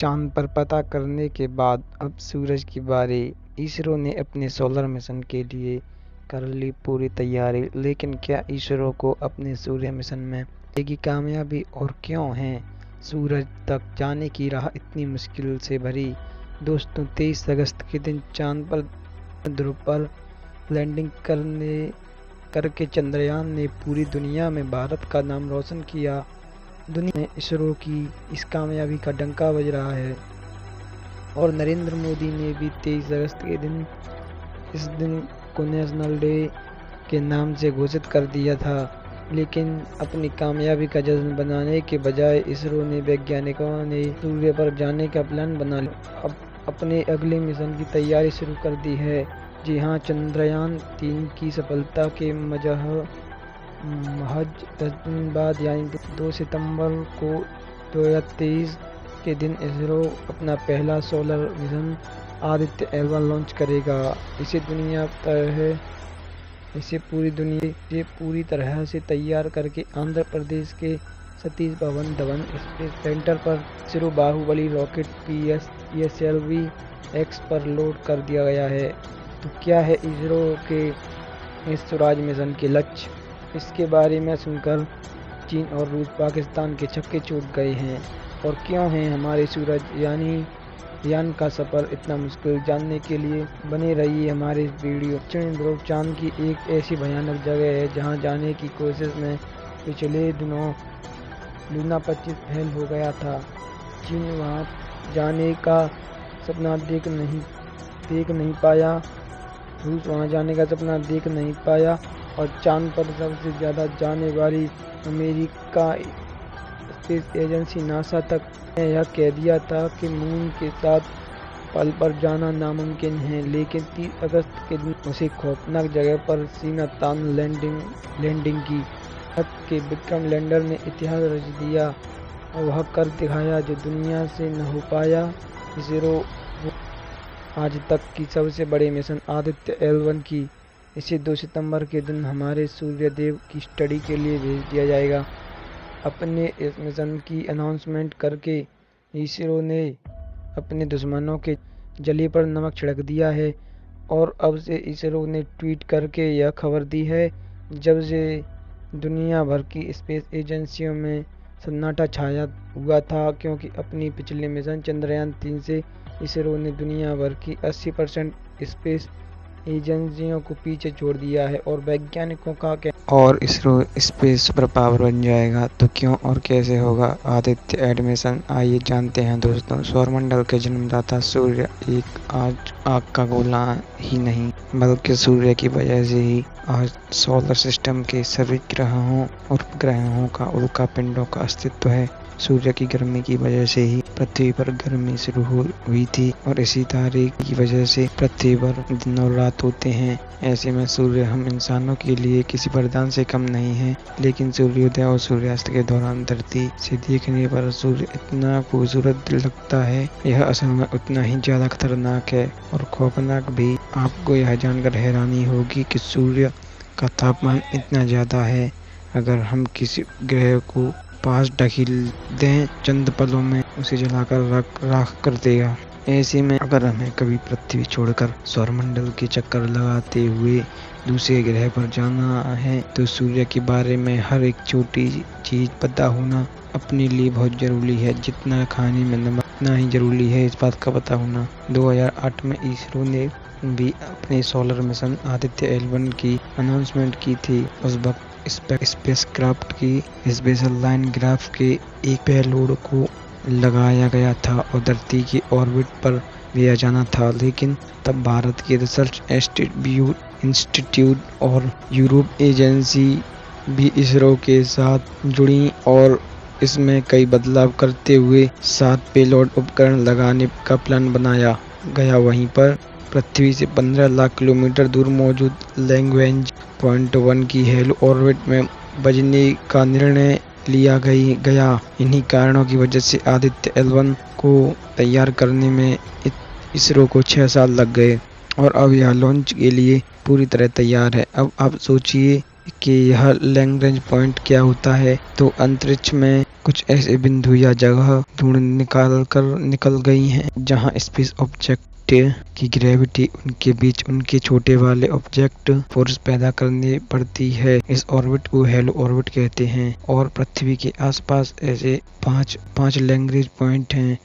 चांद पर पता करने के बाद अब सूरज की बारी। इसरो ने अपने सोलर मिशन के लिए कर ली पूरी तैयारी, लेकिन क्या इसरो को अपने सूर्य मिशन में मिलेगी कामयाबी और क्यों है सूरज तक जाने की राह इतनी मुश्किल से भरी? दोस्तों, 23 अगस्त के दिन चांद पर ध्रुव पर लैंडिंग करके चंद्रयान ने पूरी दुनिया में भारत का नाम रोशन किया। दुनिया में इसरो की इस कामयाबी का डंका बज रहा है और नरेंद्र मोदी ने भी 23 अगस्त के दिन इस दिन को नेशनल डे के नाम से घोषित कर दिया था। लेकिन अपनी कामयाबी का जश्न बनाने के बजाय इसरो ने वैज्ञानिकों ने सूर्य पर जाने का प्लान बना लिया। अब अपने अगले मिशन की तैयारी शुरू कर दी है। जी हाँ, चंद्रयान 3 की सफलता के महज 10 दिन बाद यानी 2 सितंबर को 2023 के दिन इसरो अपना पहला solar mission Aditya L1 launch करेगा। इसे पूरी तरह से तैयार करके आंध्र प्रदेश के सतीश धवन स्पेस सेंटर पर इसरो बाहुबली रॉकेट PSLV-X पर लोड कर दिया गया है। तो क्या है इसरो के इस स्वराज मिशन के लक्ष्य? इसके बारे में सुनकर चीन और रूस पाकिस्तान के छक्के छूट गए हैं। और क्यों है हमारे सूरज यान का सफर इतना मुश्किल? जानने के लिए बने रहिए हमारे इस वीडियो। दक्षिण ध्रुव चांद की एक ऐसी भयानक जगह है जहां जाने की कोशिश में पिछले दिनों लूना 25 फेल हो गया था। चीन वहां जाने का सपना देख नहीं पाया, रूस वहां जाने का सपना देख नहीं पाया और चांद पर सबसे ज़्यादा जाने वाली अमेरिका स्पेस एजेंसी नासा तक ने यह कह दिया था कि मून के साथ पल पर जाना नामुमकिन है। लेकिन 30 अगस्त के दिन उसे खौफनाक जगह पर सीना तान लैंडिंग की। भारत के विक्रम लैंडर ने इतिहास रच दिया और वह कर दिखाया जो दुनिया से न हो पाया। इसरो आज तक की सबसे बड़े मिशन आदित्य L1 की इसे 2 सितंबर के दिन हमारे सूर्य देव की स्टडी के लिए भेज दिया जाएगा। अपने इस मिशन की अनाउंसमेंट करके इसरो ने अपने दुश्मनों के जली पर नमक छिड़क दिया है और अब से इसरो ने ट्वीट करके यह खबर दी है। जब से दुनिया भर की स्पेस एजेंसियों में सन्नाटा छाया हुआ था, क्योंकि अपनी पिछले मिशन चंद्रयान 3 से इसरो ने दुनिया भर की 80% स्पेस एजेंसियों को पीछे छोड़ दिया है और वैज्ञानिकों का और इसरो स्पेस सुपर पावर बन जाएगा। तो क्यों और कैसे होगा आदित्य एडमिशन? आइए जानते हैं दोस्तों। सौरमंडल के जन्मदाता सूर्य एक आज आग का गोला ही नहीं, बल्कि सूर्य की वजह से ही आज सोलर सिस्टम के सभी ग्रहों और उपग्रहों का उल्का पिंडों का अस्तित्व है। सूर्य की गर्मी की वजह से ही पृथ्वी पर गर्मी शुरू हुई थी और इसी तारीख की वजह से पृथ्वी पर दिन और रात होते हैं। ऐसे में सूर्य हम इंसानों के लिए किसी वरदान से कम नहीं है। लेकिन सूर्योदय और सूर्यास्त के दौरान धरती से देखने पर सूर्य इतना खूबसूरत लगता है, यह असल में उतना ही ज्यादा खतरनाक है और खौफनाक भी। आपको यह जानकर हैरानी होगी कि सूर्य का तापमान इतना ज्यादा है, अगर हम किसी ग्रह को पास ढकेल दें चंद पलों में उसे जलाकर राख कर देगा। ऐसे में अगर हमें कभी पृथ्वी छोड़कर सौरमंडल के चक्कर लगाते हुए दूसरे ग्रह पर जाना है तो सूर्य के बारे में हर एक छोटी चीज पता होना अपने लिए बहुत जरूरी है। जितना खाने में नमक उतना ही जरूरी है इस बात का पता होना। 2008 में इसरो ने भी अपने सोलर मिशन आदित्य L1 की अनाउंसमेंट की थी। उस वक्त स्पेसक्राफ्ट की स्पेशल लाइन ग्राफ के एक पेलोड को लगाया गया था और धरती की ऑर्बिट पर भेजा जाना था। लेकिन तब भारत के रिसर्च इंस्टीट्यूट और यूरोप एजेंसी भी इसरो के साथ जुड़ी और इसमें कई बदलाव करते हुए 7 पेलोड उपकरण लगाने का प्लान बनाया गया। वहीं पर पृथ्वी से 15 लाख किलोमीटर दूर मौजूद लैग्रेंज पॉइंट 1 की हेलो ऑर्बिट में बजने का निर्णय लिया गया। इन्हीं कारणों की वजह से आदित्य L1 को तैयार करने में इसरो को 6 साल लग गए और अब यह लॉन्च के लिए पूरी तरह तैयार है। अब आप सोचिए कि यह लैग्रेंज पॉइंट क्या होता है। तो अंतरिक्ष में कुछ ऐसे बिंदु या जगह ढूंढ निकल गई हैं जहां स्पेस ऑब्जेक्ट की ग्रेविटी उनके बीच उनके छोटे वाले ऑब्जेक्ट फोर्स पैदा करनी पड़ती है। इस ऑर्बिट को हेलो ऑर्बिट कहते हैं और पृथ्वी के आसपास ऐसे पांच लैग्रेंज पॉइंट हैं